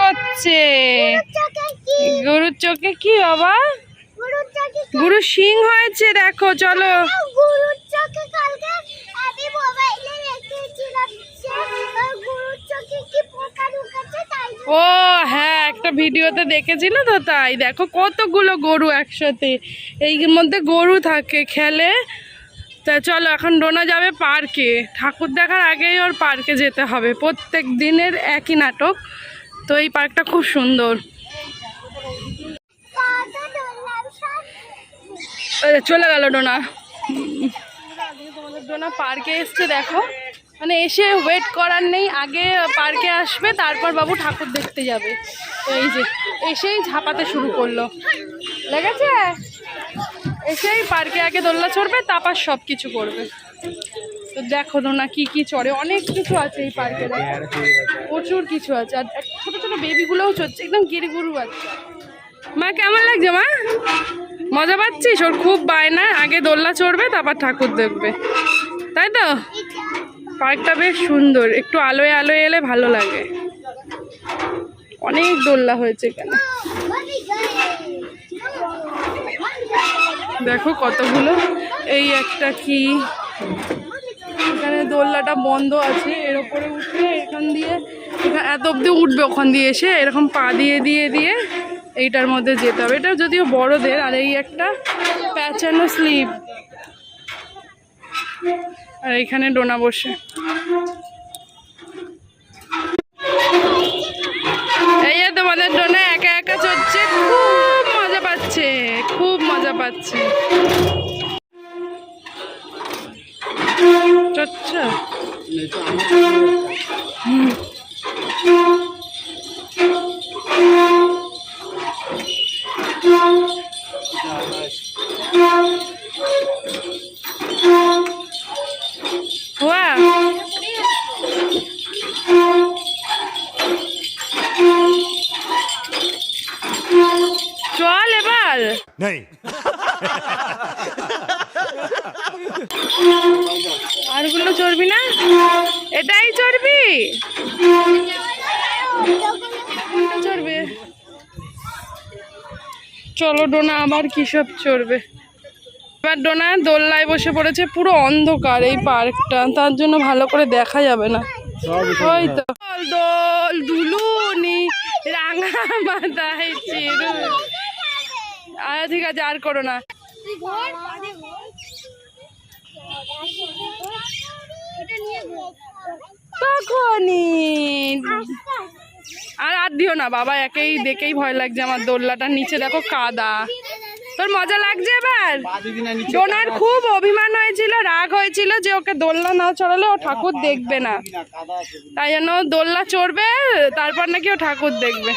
করছে। গরুর চোখে কি বাবা? গরুর শিং হয়েছে দেখো। চলো ও হ্যাঁ, একটা ভিডিওতে দেখেছিল তো, তাই দেখো কতগুলো গরু একসাথে। এই মধ্যে গরু থাকে, খেলে। তা চলো এখন ডোনা যাবে পার্কে। ঠাকুর দেখার আগেই ওর পার্কে যেতে হবে। প্রত্যেক দিনের একই নাটক। তো এই পার্কটা খুব সুন্দর। চলে গেল ডোনা। তোমাদের ডোনা পার্কে এসছে দেখো। মানে এসে ওয়েট করার নেই, আগে পার্কে আসবে, তারপর বাবু ঠাকুর দেখতে যাবে। তো এই যে এসেই ঝাঁপাতে শুরু করলো, লেগেছে। এসেই পার্কে আগে দোলনা চড়বে, তারপর সব কিছু করবে। তো দেখো ডোনা কি কি চড়ে, অনেক কিছু আছে এই পার্কে, দেখো প্রচুর কিছু আছে। আর ছোটো ছোটো বেবিগুলোও চড়ছে, একদম গিরিগুরু আছে। মা কেমন লাগছে মা? মজা পাচ্ছিস? ওর খুব বায়না, আগে দোলনা চড়বে তারপর ঠাকুর দেখবে, তাই তো? পার্কটা বেশ সুন্দর, একটু আলোয় আলোয় এলে ভালো লাগে। অনেক দোলনা হয়েছে এখানে, দেখো কতগুলো। এই একটা কি, এখানে দোলনাটা বন্ধ আছে, এর ওপরে উঠে এখান দিয়ে এত অব্দি উঠবে, ওখান দিয়ে এসে এরকম পা দিয়ে দিয়ে দিয়ে এইটার মধ্যে যেতে হবে। এটা যদিও বড়দের। আর এই একটা প্যাঁচানো স্লিপ, আর এইখানে ডোনা বসে। এই যে তোমাদের ডোনা একা একা চড়ছে, খুব মজা পাচ্ছে, খুব মজা পাচ্ছে। চড়ছে চল এবার। আরগুলো চড়বি না? এটাই চড়বি? চড়বে। চলো ডোনা আবার কি সব চড়বে। এবার ডোনা দোলনায় বসে পড়েছে। পুরো অন্ধকার এই পার্কটা, তার জন্য ভালো করে দেখা যাবে না। ওই তো দোল দুলুনি রাঙা মাথায় চিরু। আচ্ছা ঠিক আছে, আর করো না। আর দিও না বাবা, একেই দেখেই ভয় লাগছে আমার। দোলনাটার নিচে দেখো কাদা। তোর মজা লাগছে এবার? ডোনার খুব অভিমান হয়েছিল, রাগ হয়েছিল যে ওকে দোলনা না চড়ালে ও ঠাকুর দেখবে না। তাই জন্য দোলনা চড়বে, তারপর নাকি ও ঠাকুর দেখবে।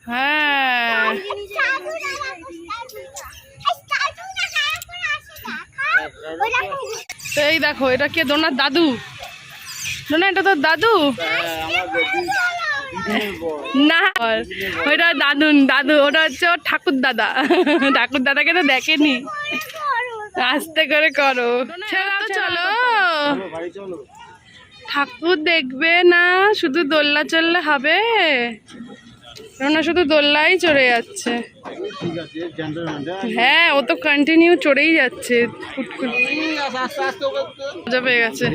হ্যাঁ এই দেখো, এটা কে? ডোনার দাদু। ডোনা এটা তোর দাদু না? ওইটা দাদু, দাদু ওটা হচ্ছে ওর ঠাকুর দাদা। ঠাকুর দাদাকে তো দেখেনি। আস্তে করে করো। চলো ঠাকুর দেখবে না, শুধু দোলনা চললে হবে? ডোনা শুধু দোলনাই চড়ে যাচ্ছে। হ্যাঁ ও তো কন্টিনিউ চড়েই যাচ্ছে। মজা পেয়ে গেছে।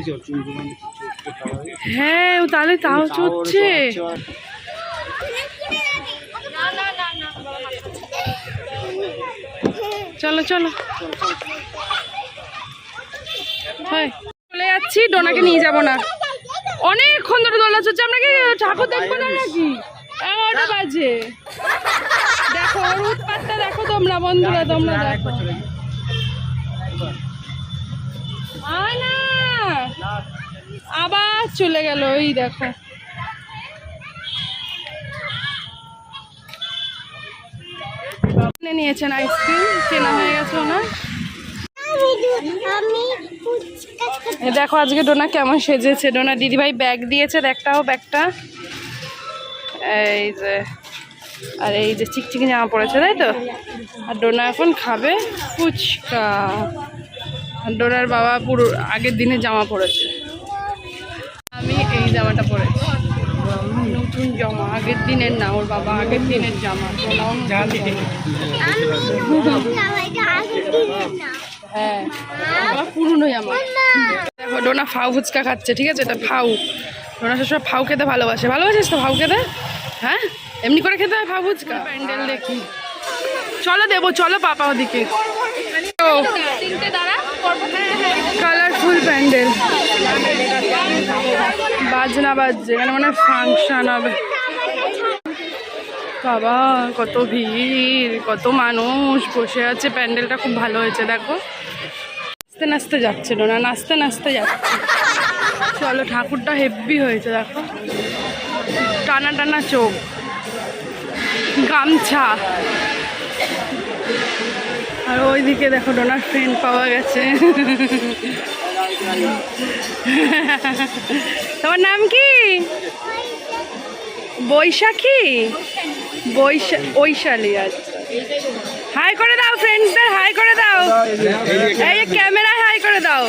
হ্যাঁ ও তাহলে তাও চড়ছে। চলো চলো চলে যাচ্ছি। ডোনাকে নিয়ে যাবো না, অনেকক্ষণ ধরে দোলনা চড়ছে। আমরা কি ঠাকুর দেখবো না নাকি? 11টা বাজে। দেখো ওর উৎপাতটা দেখো তোমরা বন্ধুরা, তোমরা দেখো। না আবার চলে গেল। ওই দেখো নিয়েছেন আইসক্রিম, কেনা হয়ে গেছে ওনার। দেখো আজকে ডোনা কেমন সেজেছে। ডোনা দিদিভাই ব্যাগ দিয়েছে, দেখটাও ব্যাগটা। এই যে, আর এই যে চিকচিকি জামা পড়েছে, তাই তো? আর ডোনা এখন খাবে ফুচকা। আর ডোনার বাবা পুরো আগের দিনে জামা পরেছে, আমি এই জামাটা পরেছি, নতুন জামা, আগের দিনের না, ওর বাবা আগের দিনের জামা। হ্যাঁ আমার পুরনো জামা। দেখো ডোনা ফাউ ফুচকা খাচ্ছে, ঠিক আছে, এটা ফাউ। ডোনা সবসময় ফাউ খেতে ভালোবাসে, ভালোবাসিস তো ফাউ খেতে? হ্যাঁ এমনি করে খেতে হয় ফাউ ফুচকা। প্যান্ডেল দেখি, চলো দেবো, চলো পাপা ওদিকে। কালারফুল প্যান্ডেল, বাজনা বাজছে, এখানে মানে ফাংশন হবে। বাবা কত ভিড়, কত মানুষ বসে আছে, প্যান্ডেলটা খুব ভালো হয়েছে। দেখো নাচতে নাচতে যাচ্ছে না, নাচতে নাচতে যাচ্ছে। চলো ঠাকুরটা হেভি হয়েছে, দেখো টানা টানা চোখ, গামছা। আর ওইদিকে দেখো ডোনার ফ্রেন্ড পাওয়া গেছে। তোমার নাম কি? বৈশাখী? বৈশালী। আচ্ছা হাই করে দাও ফ্রেন্ডসদের, হাই করে দাও, এই যে ক্যামেরায় হাই করে দাও,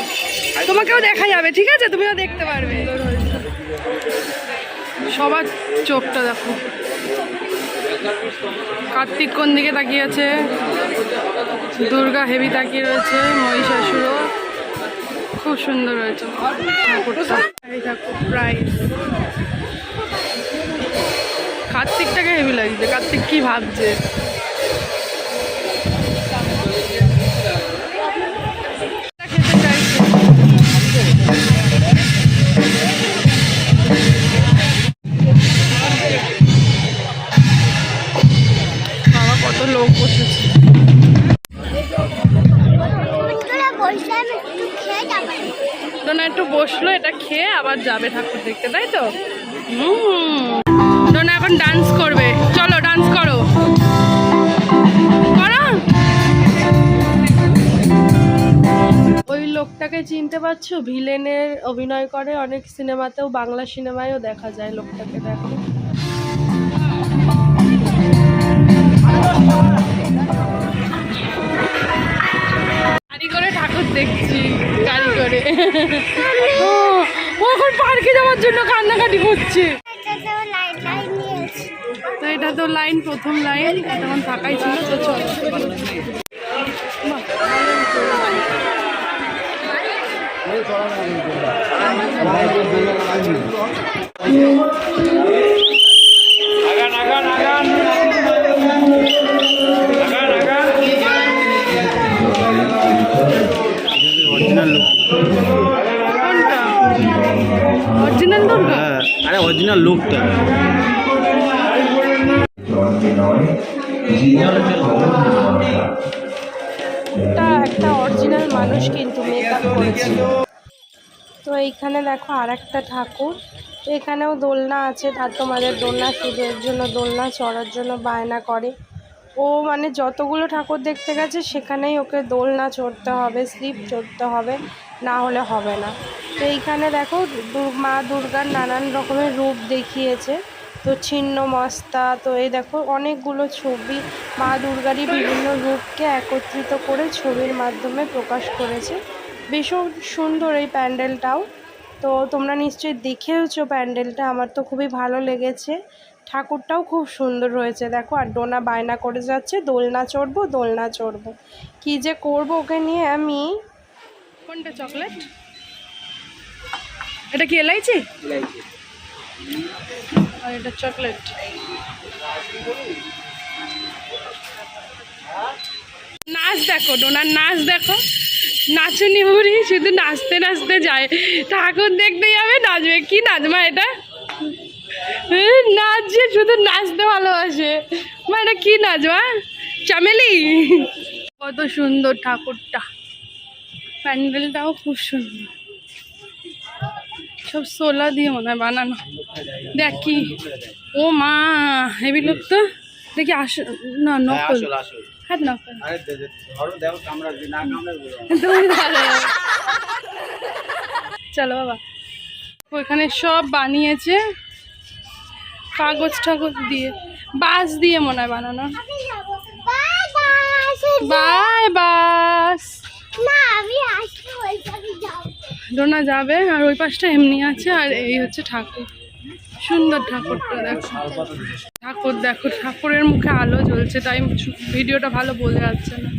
তোমাকেও দেখা যাবে, ঠিক আছে, তুমিও দেখতে পারবে। সবার চোখটা দেখো, কার্তিক কোন দিকে তাকিয়ে আছে, দুর্গা হেভি তাকিয়ে রয়েছে, মহিষাসুরও খুব সুন্দর হয়েছে ঠাকুরটা। এই ঠাকুর প্রাইস, কার্তিকটাকে হেভি লাগছে, কার্তিক কি ভাবছে। খেতে চাইছে, বাবা কত লোক বসেছে। ডোনা একটু বসলো, এটা খেয়ে আবার যাবে ঠাকুর দেখতে, তাই তো? ডোনা এখন ডান্স করবে, চলো ডান্স করো, করো। ওই লোকটাকে চিনতে পারছো? ভিলেনের অভিনয় করে অনেক সিনেমাতেও, বাংলা সিনেমায়ও দেখা যায় লোকটাকে, দেখো। গাড়ি করে ঠাকুর দেখছি, গাড়ি করে। ও এখন পার্কে যাওয়ার জন্য কান্নাকাটি করছে। তো এটা তো লাইন, প্রথম লাইন, তখন ফাঁকাই ছিল, তো চল। অরিজিনাল দুর্গা? আরে অরিজিনাল লুকটা। এটা একটা অরিজিনাল মানুষ কিন্তু মেকআপ করেছিল। তো এইখানে দেখো আর একটা ঠাকুর, তো এখানেও দোলনা আছে, আর তোমাদের দোলনা শুধু এর জন্য দোলনা চড়ার জন্য বায়না করে। ও মানে যতগুলো ঠাকুর দেখতে গেছে সেখানেই ওকে দোলনা চড়তে হবে, স্লিপ চড়তে হবে, না হলে হবে না। তো এইখানে দেখো মা দুর্গার নানান রকমের রূপ দেখিয়েছে, তো ছিন্ন মস্তা, তো এই দেখো অনেকগুলো ছবি মা দুর্গারই বিভিন্ন রূপকে একত্রিত করে ছবির মাধ্যমে প্রকাশ করেছে। ভীষণ সুন্দর এই প্যান্ডেলটাও, তো তোমরা নিশ্চয়ই দেখেওছো প্যান্ডেলটা, আমার তো খুবই ভালো লেগেছে। ঠাকুরটাও খুব সুন্দর হয়েছে দেখো। আর ডোনা বায়না করে যাচ্ছে দোলনা চড়বো, দোলনা চড়বো, কী যে করবো ওকে নিয়ে আমি। কোনটা চকলেট? এটা কি এলাইচি? আর এটা চকলেট। নাচ দেখো, ডোনার নাচ দেখো, নাচুনি বুড়ি শুধু নাচতে নাচতে যায়, ঠাকুর দেখতে যাবে নাচবে। কি নাচমা এটা? নাচছে, শুধু নাচতে ভালোবাসে মা। এটা কি নাচমা? চামেলি? কত সুন্দর ঠাকুরটা, প্যান্ডেলটাও খুব সুন্দর, সব সোলা দিয়ে মনে হয় বানানো। দেখ কি, ও মা হেভি লোক তো। দেখি আস না, নকল। হাত নকল। চলো বাবা, ওইখানে সব বানিয়েছে কাগজ টাগজ দিয়ে, বাঁশ দিয়ে মনে হয় বানানো। By bus. ডোনা যাবে, আর ওই পাশটা এমনি আছে, আর এই হচ্ছে ঠাকুর। সুন্দর ঠাকুরটা দেখো, ঠাকুর দেখো, ঠাকুরের মুখে আলো জ্বলছে, তাই ভিডিওটা ভালো বোঝা যাচ্ছে না।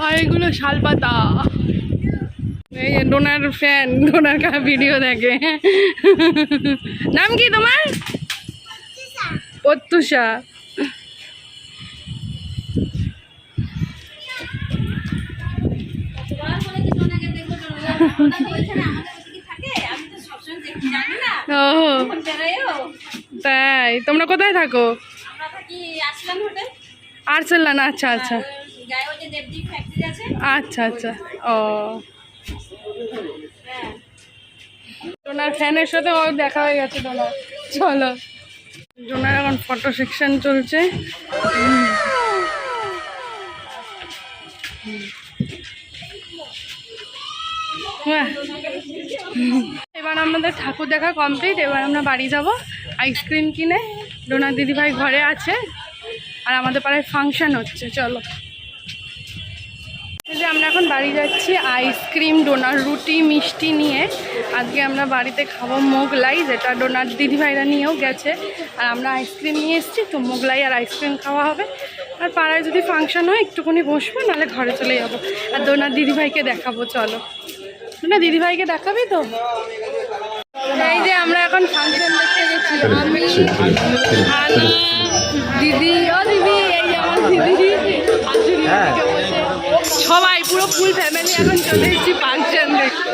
আর এগুলো শালপাতা। এই যে ডোনার ফ্যান, ডোনার কা ভিডিও দেখে। নাম কি তোমার? প্রত্যুষা। তাই তোমরা কোথায় থাকো? আর্সেলান। আচ্ছা আচ্ছা আচ্ছা আচ্ছা। ও, ডোনার ফ্যানের সাথে ওর দেখা হয়ে গেছে। ডোনার চলো, ডোনার এখন ফটো সেকশন চলছে। এবার আমাদের ঠাকুর দেখা কমপ্লিট। এবার আমরা বাড়ি যাব আইসক্রিম কিনে। ডোনার দিদিভাই ঘরে আছে, আর আমাদের পাড়ায় ফাংশন হচ্ছে। চলো, এই যে আমরা এখন বাড়ি যাচ্ছি আইসক্রিম, ডোনার, রুটি, মিষ্টি নিয়ে। আজকে আমরা বাড়িতে খাবো মোগলাই, যেটা ডোনার দিদিভাইরা নিয়েও গেছে। আর আমরা আইসক্রিম নিয়ে এসেছি, তো মোগলাই আর আইসক্রিম খাওয়া হবে। আর পাড়ায় যদি ফাংশন হয় একটুখানি বসবো, নাহলে ঘরে চলে যাবো। আর ডোনার দিদিভাইকে দেখাবো। চলো, ডোনার দিদিভাইকে দেখাবি তো? এই যে আমরা এখন ফাংশন দেখতে গেছি, আমি, আনা, দিদি। ও দিদি, এই যে আমার দিদি, সবাই পুরো ফুল ফ্যামিলি এখন চলে এসেছি ফাংশন দেখতে।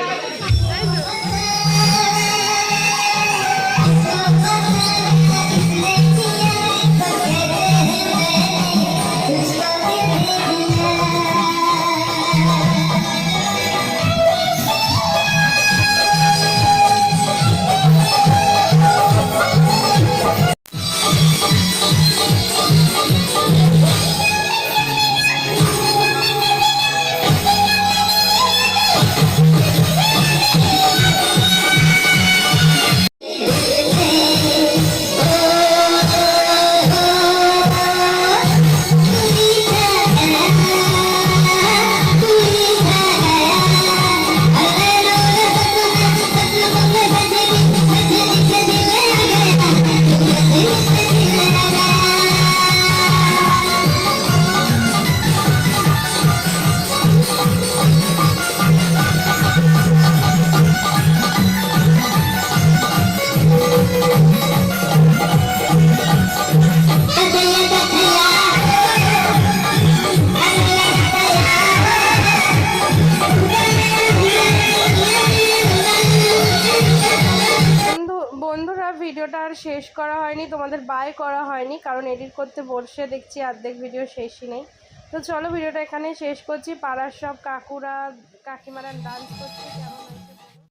ভিডিওটা আর শেষ করা হয়নি, তোমাদের বাই করা হয়নি, কারণ এডিট করতে বসে দেখছি অর্ধেক ভিডিও শেষই নেই। তো চলো, ভিডিওটা এখানে শেষ করছি। পাড়ার সব কাকুরা কাকিমারা ডান্স করছে।